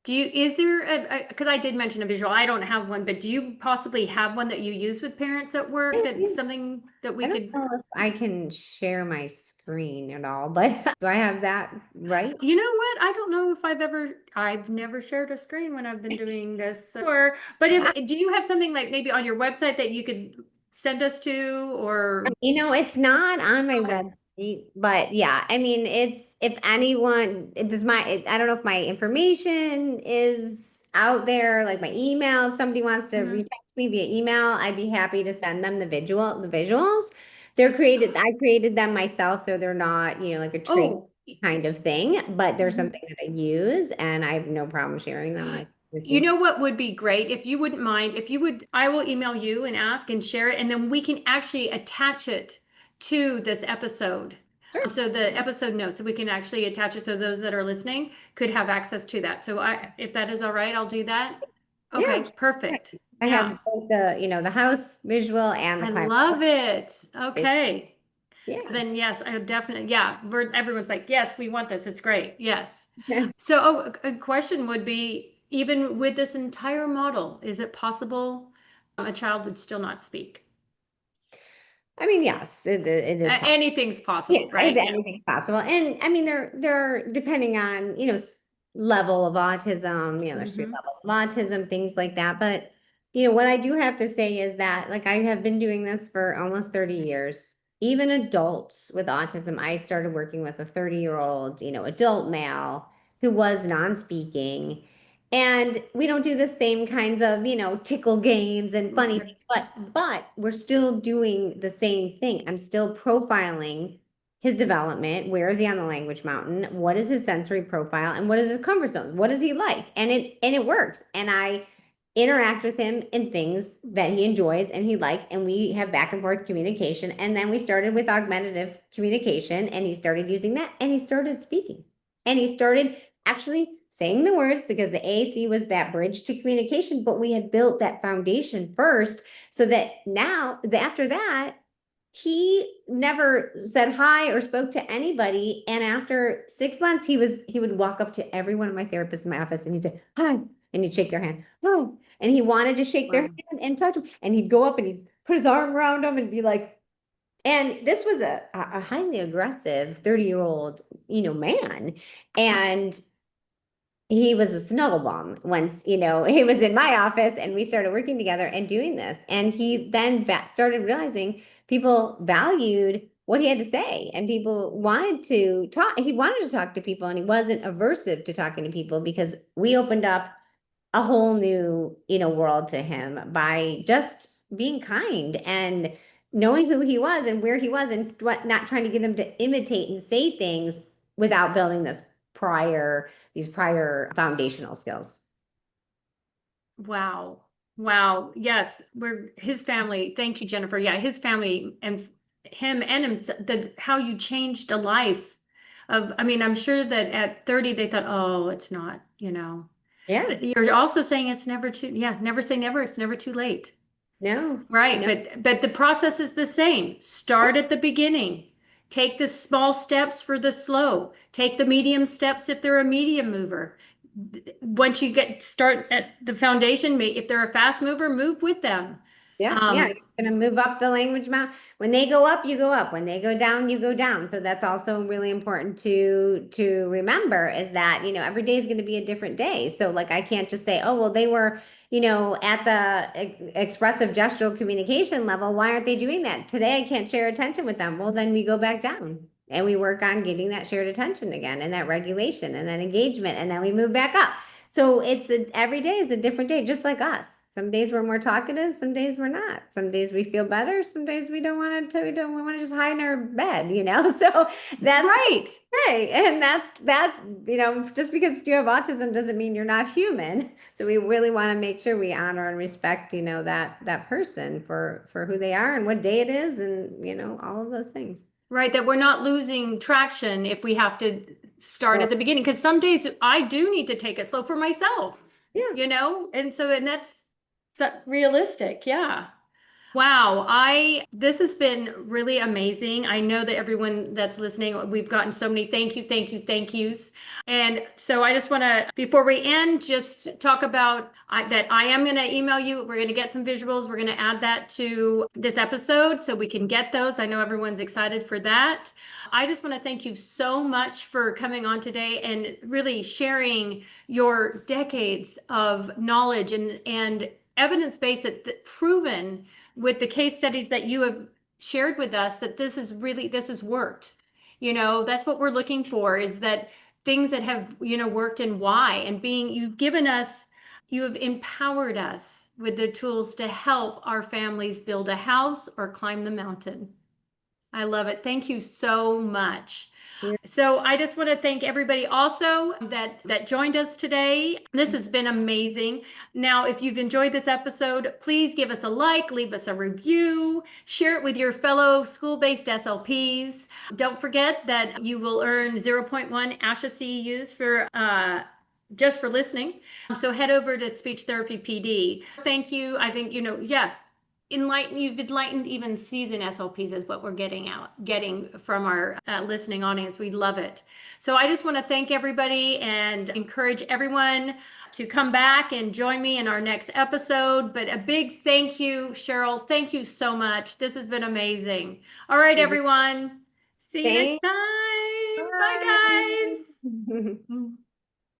Is there because I did mention a visual, I don't have one, but do you possibly have one that you use with parents at work, that's something that we could? I don't know if I can share my screen at all, but do I have that right? You know what? I don't know if I've never shared a screen when I've been doing this. But do you have something like maybe on your website that you could send us to, or? It's not on my website, but yeah, I mean, if anyone, I don't know if my information is out there, like my email, if somebody wants to reach out to me via email, I'd be happy to send them the visuals. I created them myself, so they're not, like a trade kind of thing, but there's something that I use and I have no problem sharing them with you. You know what would be great? If you wouldn't mind, I will email you and ask and share it, and then we can actually attach it to this episode. Sure. So the episode notes, so we can actually attach it so those that are listening could have access to that. So if that is all right, I'll do that. Okay, Yeah. Perfect. I have both the house visual and the I love it. Okay. Yeah. So then, yes, I definitely, everyone's like, yes, we want this. It's great. Yes. So a question would be, even with this entire model, is it possible a child would still not speak? I mean, yes, it is possible. Anything's possible, right? Anything's possible. And I mean, they're depending on, level of autism, there's 3 levels of autism, things like that. But, what I do have to say is that, like, I have been doing this for almost 30 years. Even adults with autism, I started working with a 30-year-old, adult male who was non-speaking. And we don't do the same kinds of, tickle games and funny things, but we're still doing the same thing. I'm still profiling his development, where is he on the language mountain, what is his sensory profile, and what is his comfort zone, what does he like, and it works. And I interact with him in things that he enjoys and he likes, and we have back and forth communication. And then we started with augmentative communication, and he started using that, and he started speaking, and he started actually saying the words, because the AAC was that bridge to communication, but we had built that foundation first, so that now after that he never said hi or spoke to anybody. And after 6 months, he would walk up to every one of my therapists in my office and he'd say, hi, and he'd shake their hand. Hi. And he wanted to shake their Wow. hand and touch them. And he'd go up and he'd put his arm around them and be like, and this was a highly aggressive 30-year-old, man. And he was a snuggle bum once, he was in my office and we started working together and doing this. And he then started realizing people valued what he had to say, and people wanted to talk. He wanted to talk to people, and he wasn't aversive to talking to people, because we opened up a whole new, world to him by just being kind and knowing who he was and where he was, and not trying to get him to imitate and say things without building these prior foundational skills. Wow. Wow. Yes. His family. Thank you, Jennifer. Yeah. His family and him and how you changed a life I mean, I'm sure that at 30, they thought, oh, it's not, Yeah. But you're also saying it's never never say never. It's never too late. No. Right. No. But the process is the same. Start at the beginning. Take the small steps for the slow. Take the medium steps if they're a medium mover. Once you start at the foundation, if they're a fast mover, move with them. Yeah. Yeah. You're going to move up the language mount. When they go up, you go up. When they go down, you go down. So that's also really important to remember, is that, every day is going to be a different day. So like, I can't just say, oh, well, they were, at the expressive gestural communication level. Why aren't they doing that? Today, I can't share attention with them. Well, then we go back down and we work on getting that shared attention again, and that regulation, and that engagement. And then we move back up. So every day is a different day, just like us. Some days we're more talkative, some days we're not. Some days we feel better, some days we don't want to, we want to just hide in our bed, So that's Right. okay. And that's, just because you have autism doesn't mean you're not human. So we really want to make sure we honor and respect, that person for who they are and what day it is, and, all of those things. Right. That we're not losing traction if we have to start at the beginning. Because some days I do need to take it slow for myself. Yeah. And that's realistic. Yeah. Wow. This has been really amazing. I know that everyone that's listening, we've gotten so many thank yous. And so I just want to, before we end, just talk about that I am going to email you. We're going to get some visuals. We're going to add that to this episode so we can get those. I know everyone's excited for that. I just want to thank you so much for coming on today and really sharing your decades of knowledge and evidence-based that proven with the case studies that you have shared with us that this has worked. That's what we're looking for, is that things that have, worked, and why, and you have empowered us with the tools to help our families build a house or climb the mountain. I love it. Thank you so much. Yeah. So I just want to thank everybody also that joined us today. This has been amazing. Now, if you've enjoyed this episode, please give us a like, leave us a review, share it with your fellow school-based SLPs. Don't forget that you will earn 0.1 ASHA CEUs for just for listening. So head over to Speech Therapy PD. Thank you. I think, yes, you've enlightened even seasoned SLPs is what we're getting from our listening audience. We love it. So I just want to thank everybody and encourage everyone to come back and join me in our next episode. But a big thank you, Sheryl. Thank you so much. This has been amazing. All right, everyone. See you next time. Bye, guys.